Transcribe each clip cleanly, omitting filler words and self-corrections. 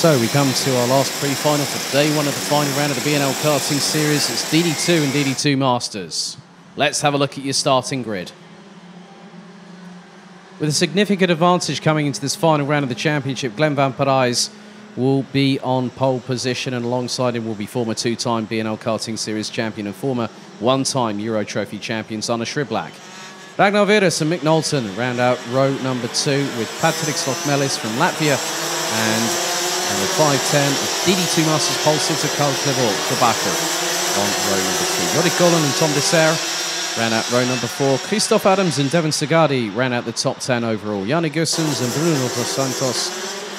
So we come to our last pre-final for day one of the final round of the BNL karting series. It's DD2 and DD2 Masters. Let's have a look at your starting grid. With a significant advantage coming into this final round of the championship, Glenn van Parijs will be on pole position, and alongside him will be former two-time BNL karting series champion and former one-time Euro Trophy champion Sanne Schriblak. Ragnar Virus and Mick Knowlton round out row number 2 with Patrick Slotmelis from Latvia and number 510 of DD2 Masters pole sitter Carl Klebacher on row number 3. Yori Golan and Tom Dessert ran out row number 4. Christoph Adams and Devon Sagadi ran out the top 10 overall. Yanni Gussens and Bruno dos Santos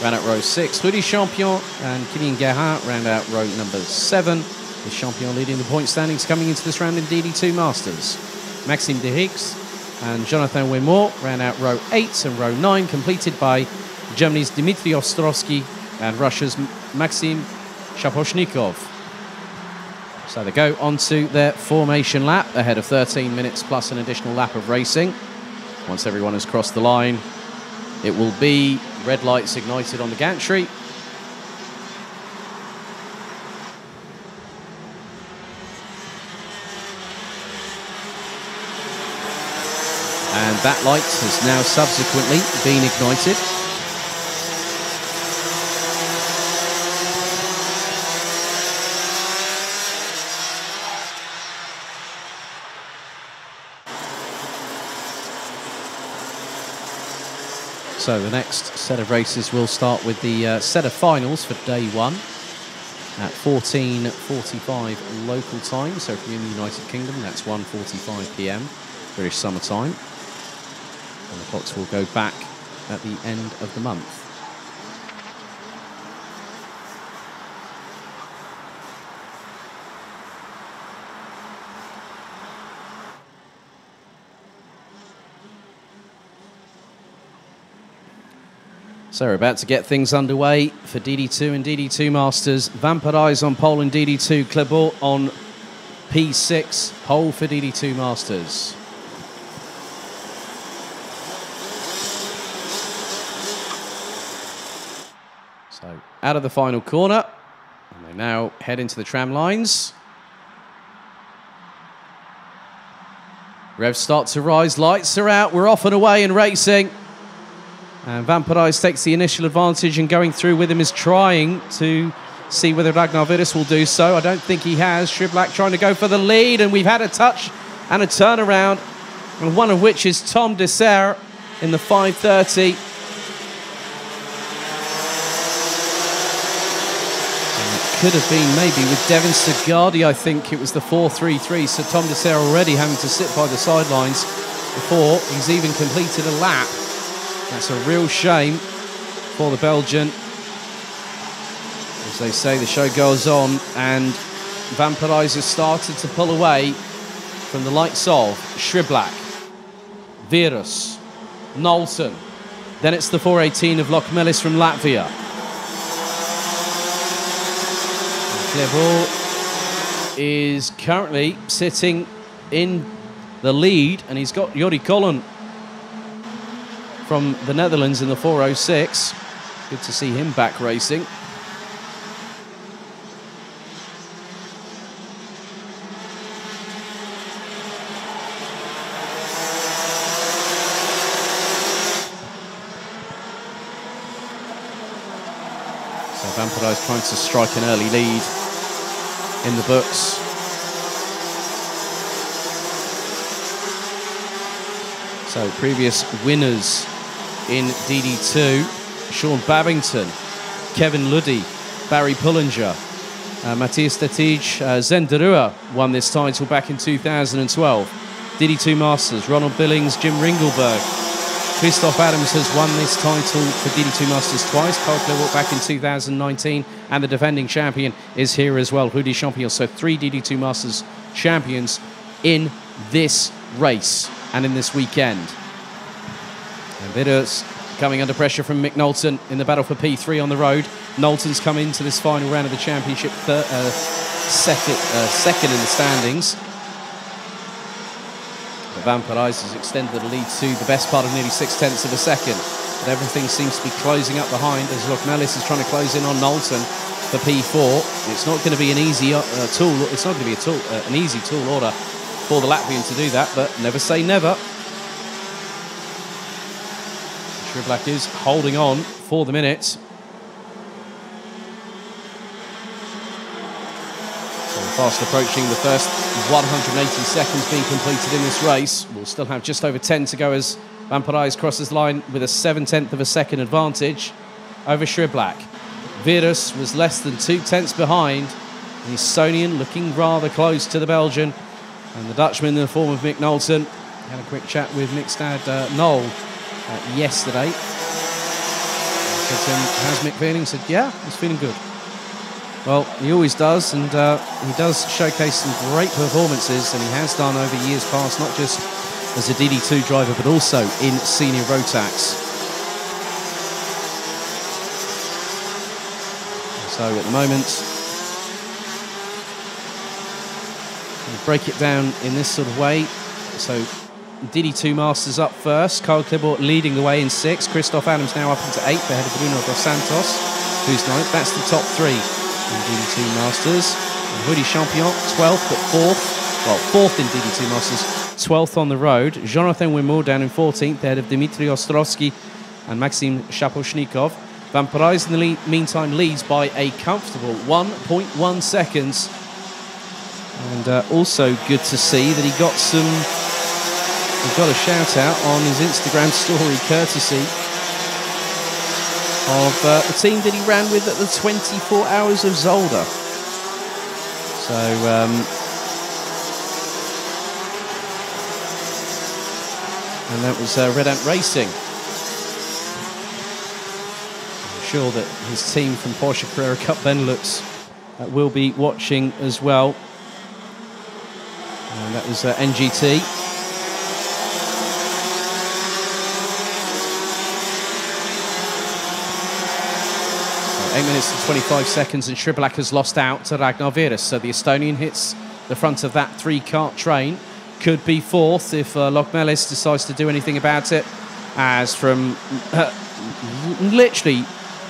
ran out row 6. Rudy Champion and Kylian Guérin ran out row number 7. With Champion leading the point standings coming into this round in DD2 Masters. Maxime de Hicks and Jonathan Wimore ran out row 8 and row 9, completed by Germany's Dmitry Ostrovsky and Russia's Maxim Shaposhnikov. So they go onto their formation lap ahead of 13 minutes plus an additional lap of racing. Once everyone has crossed the line, it will be red lights ignited on the gantry. And that light has now subsequently been ignited. So the next set of races will start with the set of finals for day one at 14:45 local time. So if you're in the United Kingdom, that's 1:45 p.m. British summer time. And the clocks will go back at the end of the month. So we're about to get things underway for DD2 and DD2 Masters. Van Parijs on pole in DD2, Klebot on P6, pole for DD2 Masters. So out of the final corner, and they now head into the tram lines. Revs start to rise, lights are out, we're off and away and racing. And Van Parijs takes the initial advantage, and going through with him is trying to see whether Ragnar Virus will do so. I don't think he has. Schriblak trying to go for the lead, and we've had a touch and a turnaround, and one of which is Tom Dessert in the 5:30. And it could have been maybe with Devon Sagadi, I think it was the 4:33, so Tom Dessert already having to sit by the sidelines before he's even completed a lap. That's a real shame for the Belgian. As they say, the show goes on, and Van Parijs has started to pull away from the likes of Schriblak, Virus, Knowlton. Then it's the 4:18 of Lokmelis from Latvia. Klebot is currently sitting in the lead, and he's got Yori Golan from the Netherlands in the 4:06. Good to see him back racing. So Van Parijs trying to strike an early lead in the books. So previous winners in DD2, Sean Babington, Kevin Luddy, Barry Pullinger, Matthias Statij, Zendarua won this title back in 2012. DD2 Masters, Ronald Billings, Jim Ringelberg. Christoph Adams has won this title for DD2 Masters twice. Carl Klebacher back in 2019, and the defending champion is here as well, Rudy Champion. So 3 DD2 Masters champions in this race and in this weekend. And Virus coming under pressure from Mick Knowlton in the battle for P3 on the road. Knowlton's come into this final round of the championship second in the standings. But Van Parijs has extended the lead to the best part of nearly 0.6 of a second. But everything seems to be closing up behind as Lokmelis is trying to close in on Knowlton for P4. It's not going to be an easy tool. It's not going to be an easy tool order for the Latvian to do that, but never say never. Sriblak is holding on for the minute. So fast approaching the first 180 seconds being completed in this race. We'll still have just over 10 to go as Van Parijs crosses the line with a 0.7 of a second advantage over Sriblak. Virus was less than 0.2 behind. The Estonian looking rather close to the Belgian. And the Dutchman in the form of Mick Knowlton. Had a quick chat with Mick's dad, Noel, yesterday. I said to him, how's Mick feeling? He said, yeah, he's feeling good. Well, he always does, and he does showcase some great performances, and he has done over years past, not just as a DD2 driver, but also in senior Rotax. So at the moment, we'll break it down in this sort of way. So DD2 Masters up first. Karl Klibor leading the way in 6th. Christoph Adams now up into 8th ahead of Bruno dos Santos, who's 9th. That's the top 3 in DD2 Masters. And Rudy Champion 12th, but 4th. Well, 4th in DD2 Masters, 12th on the road. Jonathan Wimore down in 14th ahead of Dmitry Ostrovsky and Maxim Shaposhnikov. Van Parijs in the meantime leads by a comfortable 1.1 seconds. And also good to see that he got a shout out on his Instagram story courtesy of the team that he ran with at the 24 Hours of Zolder. So and that was Red Ant Racing. I'm sure that his team from Porsche Carrera Cup Benelux will be watching as well. And that was NGT. So 8 minutes and 25 seconds, and Sriblak has lost out to Ragnar Virus. So the Estonian hits the front of that 3-cart train. Could be 4th if Lokmelis decides to do anything about it. As from literally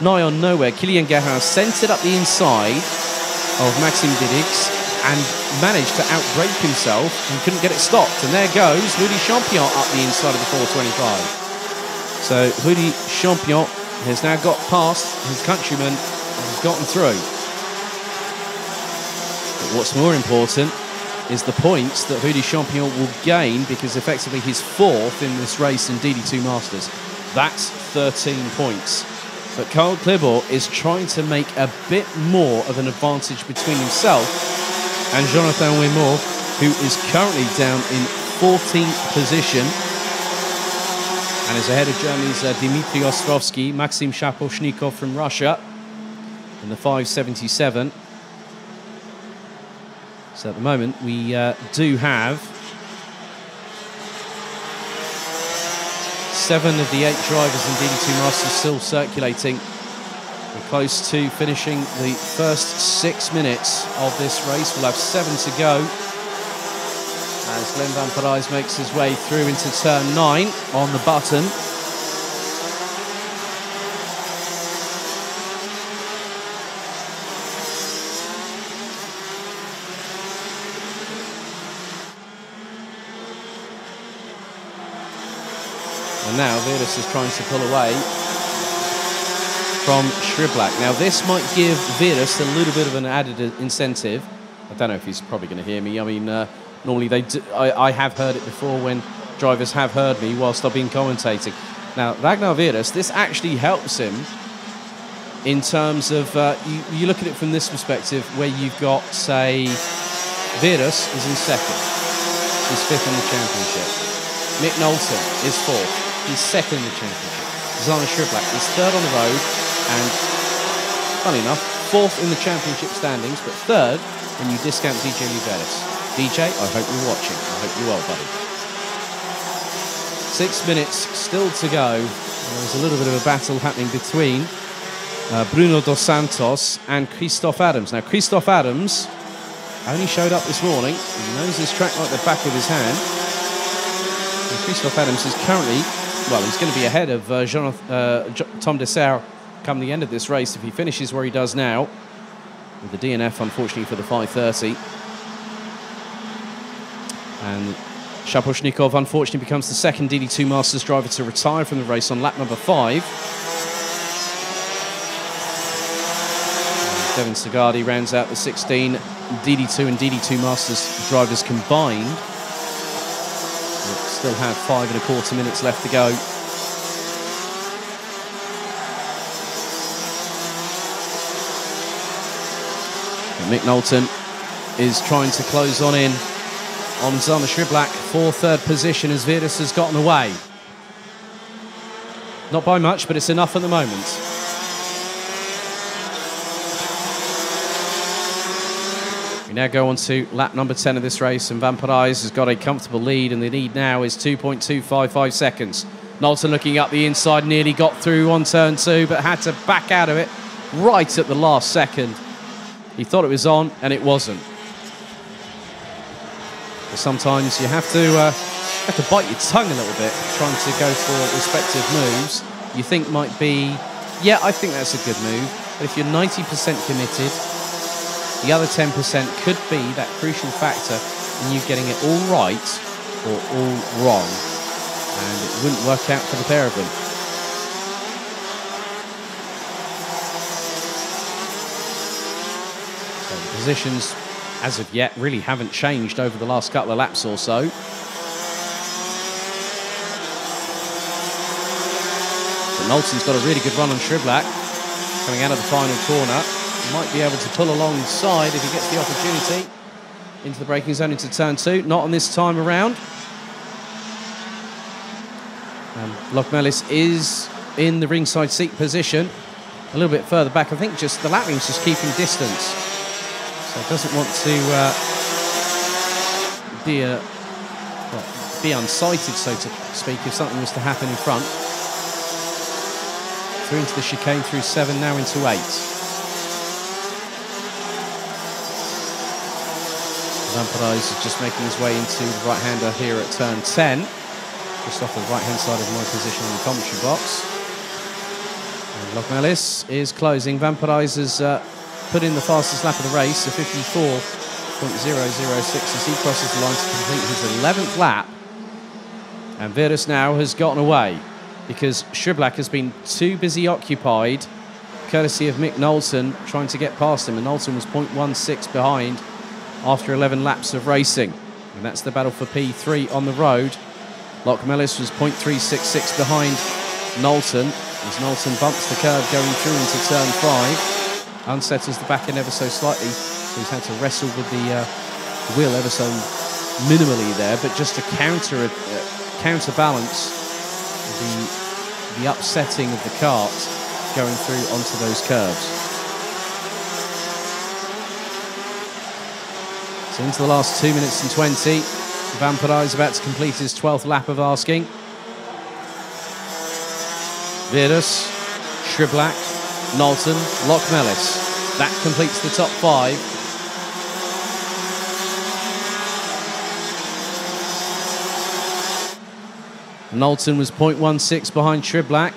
nigh on nowhere, Kilian Gerhard sent it up the inside of Maxim Didiks and managed to outbrake himself and couldn't get it stopped. And there goes Rudy Champion up the inside of the 425. So Rudy Champion has now got past his countryman and has gotten through. But what's more important is the points that Rudy Champion will gain, because effectively he's 4th in this race in DD2 Masters. That's 13 points. But Karl Klibor is trying to make a bit more of an advantage between himself and Jonathan Wimore, who is currently down in 14th position and is ahead of Germany's Dmitry Ostrovsky, Maxim Shaposhnikov from Russia in the 577. So at the moment we do have 7 of the 8 drivers in DD2 Masters still circulating. We're close to finishing the first 6 minutes of this race. We'll have 7 to go as Glenn Van Parijs makes his way through into turn 9 on the button. And now Virus is trying to pull away from Sriblak. Now this might give Virus a little bit of an added incentive. I don't know if he's probably going to hear me. I mean, normally they do, I have heard it before when drivers have heard me whilst I've been commentating. Now Ragnar Virus, this actually helps him in terms of, you look at it from this perspective where you've got, say, Virus is in 2nd. He's 5th in the championship. Mick Knowlton is 4th. He's 2nd in the championship. Zana Sriblak is 3rd on the road and, funny enough, 4th in the championship standings, but 3rd when you discount DJ Liveris. DJ, I hope you're watching. I hope you're well, buddy. 6 minutes still to go. There's a little bit of a battle happening between Bruno dos Santos and Christoph Adams. Now, Christoph Adams only showed up this morning. He knows this track like the back of his hand. Christophe Adams is currently, well, he's going to be ahead of Tom Dessert come the end of this race if he finishes where he does now, with the DNF, unfortunately, for the 5:30. And Shaposhnikov, unfortunately, becomes the second DD2 Masters driver to retire from the race on lap number 5. And Devin Sagadi rounds out the 16 DD2 and DD2 Masters drivers combined. We'll still have 5¼ minutes left to go. And Mick Knowlton is trying to close on in on Zana Shriblak for third position as Virtus has gotten away. Not by much, but it's enough at the moment. We now go on to lap number 10 of this race, and Van Parijs has got a comfortable lead, and the lead now is 2.255 seconds. Knowlton looking up the inside, nearly got through on turn 2, but had to back out of it right at the last second. He thought it was on, and it wasn't. But sometimes you have to bite your tongue a little bit, trying to go for respective moves. You think might be, yeah, I think that's a good move. But if you're 90% committed, the other 10% could be that crucial factor in you getting it all right or all wrong. And it wouldn't work out for the pair of them. So the positions, as of yet, really haven't changed over the last couple of laps or so. But Knowlton's got a really good run on Shriblak, coming out of the final corner. Might be able to pull alongside if he gets the opportunity into the braking zone into turn 2. Not on this time around. Lochmelis is in the ringside seat position, a little bit further back. I think just the Latvian's just keeping distance. So doesn't want to be unsighted, so to speak, if something was to happen in front. Through into the chicane, through 7, now into 8. Van Parijs is just making his way into the right-hander here at turn 10. Just off the right-hand side of my position in the commentary box. And Lochmelis is closing. Van Parijs has put in the fastest lap of the race, a 54.006, as he crosses the line to complete his 11th lap. And Virtus now has gotten away because Shriblak has been too busy occupied, courtesy of Mick Knowlton, trying to get past him. And Knowlton was 0.16 behind after 11 laps of racing. And that's the battle for P3 on the road. Lochmelis was 0.366 behind Knowlton as Knowlton bumps the curve going through into turn 5. Unsettles the back end ever so slightly, so he's had to wrestle with the wheel ever so minimally there, but just to counterbalance the upsetting of the kart going through onto those curves. So into the last 2 minutes and 20. Van Parijs about to complete his 12th lap of asking. Virtus, Shriblak, Knowlton, Lochmelis. That completes the top 5. Knowlton was 0.16 behind Shriblak.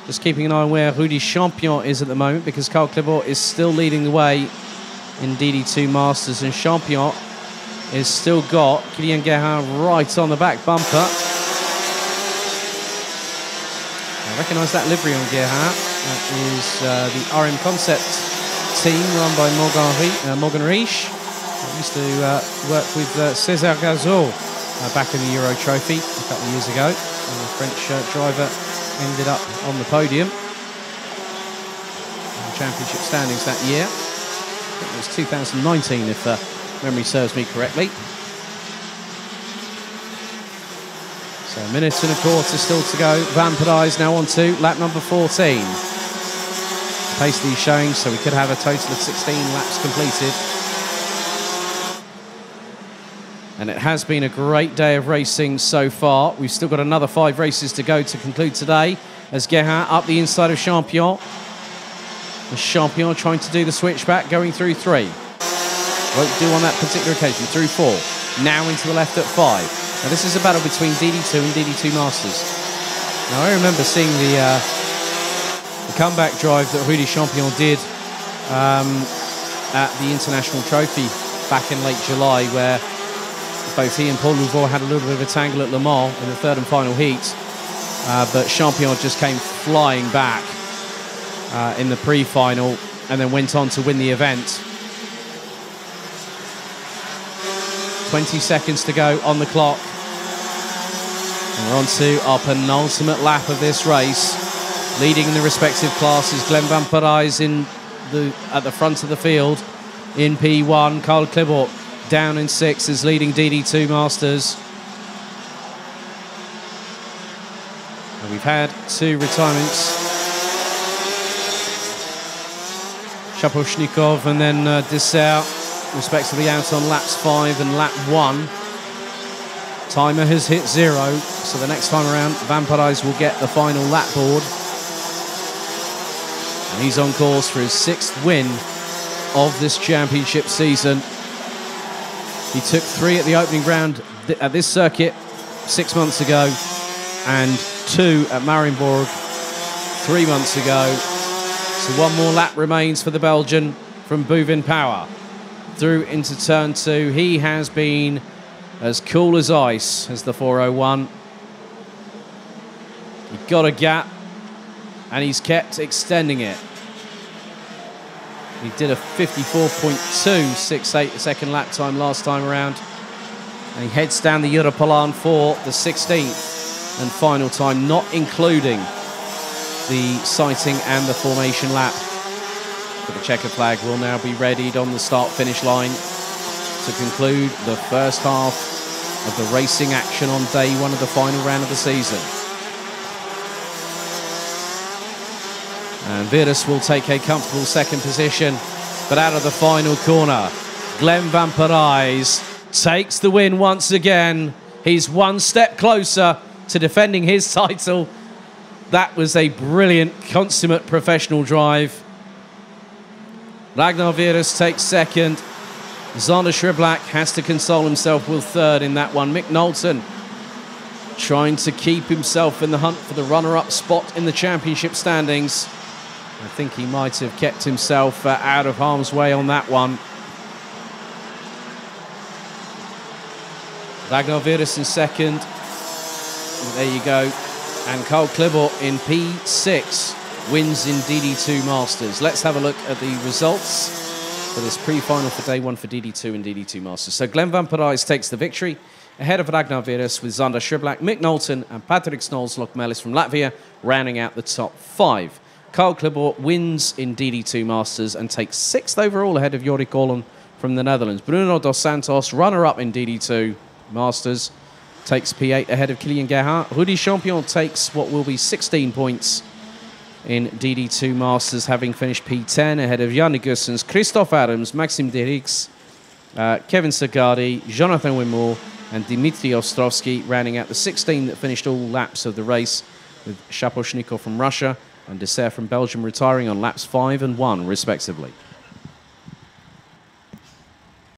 Just keeping an eye on where Rudy Champion is at the moment, because Carl Clébot is still leading the way in DD2 Masters, and Champion is still got Kylian Guérin right on the back bumper. I recognise that livery on Guérin. That is the RM Concept team run by Morgan Riesch. I used to work with César Gazot back in the Euro Trophy a couple of years ago, and the French driver ended up on the podium in the championship standings that year. I think it was 2019 if memory serves me correctly. So a minute and a quarter still to go. Van Parijs now on to lap number 14. Pace these showing, so we could have a total of 16 laps completed. And it has been a great day of racing so far. We've still got another 5 races to go to conclude today, as Guérin up the inside of Champion. The Champion trying to do the switchback, going through 3. Won't do on that particular occasion, through 4. Now into the left at 5. Now, this is a battle between DD2 and DD2 Masters. Now, I remember seeing the comeback drive that Rudy Champion did at the International Trophy back in late July, where both he and Paul Louvois had a little bit of a tangle at Le Mans in the third and final heat. But Champion just came flying back in the pre-final and then went on to win the event. 20 seconds to go on the clock. And we're on to our penultimate lap of this race. Leading in the respective classes, Glenn Van Parijs at the front of the field in P1. Carl Klibort down in 6 is leading DD2 Masters. And we've had 2 retirements. Shaposhnikov and then Dessert, respectively, out on laps 5 and lap 1. Timer has hit 0, so the next time around, Van Parijs will get the final lap board. And he's on course for his 6th win of this championship season. He took 3 at the opening round at this circuit 6 months ago, and 2 at Marienborg 3 months ago. So 1 more lap remains for the Belgian from Bouvin Power. Through into turn 2, he has been as cool as ice as the 401. He got a gap and he's kept extending it. He did a 54.268 second lap time last time around. And he heads down the Europolan for the 16th and final time, not including the sighting and the formation lap. But the checker flag will now be readied on the start-finish line to conclude the first half of the racing action on day 1 of the final round of the season. And Virus will take a comfortable 2nd position, but out of the final corner, Glenn Van Parijs takes the win once again. He's 1 step closer to defending his title. That was a brilliant, consummate professional drive. Ragnar Virus takes 2nd. Zander Schriblak has to console himself with 3rd in that one. Mick Knowlton trying to keep himself in the hunt for the runner-up spot in the championship standings. I think he might have kept himself out of harm's way on that one. Ragnar Virus in 2nd. There you go. And Carl Klibort in P6 wins in DD2 Masters. Let's have a look at the results for this pre-final for day 1 for DD2 and DD2 Masters. So Glenn Van Parijs takes the victory ahead of Ragnar Virus with Zander Schriblak, Mick Knowlton and Patrick Snols-Lokmelis from Latvia rounding out the top 5. Carl Klibort wins in DD2 Masters and takes 6th overall ahead of Jorik Ollen from the Netherlands. Bruno dos Santos, runner-up in DD2 Masters, takes P8 ahead of Kilian Gerhardt. Rudy Champion takes what will be 16 points in DD2 Masters, having finished P10 ahead of Yannick Gussens, Christoph Adams, Maxim Derix, Kevin Sagadi, Jonathan Wimore and Dmitry Ostrovsky, rounding out the 16 that finished all laps of the race, with Shaposhnikov from Russia and Dessert from Belgium retiring on laps 5 and 1 respectively.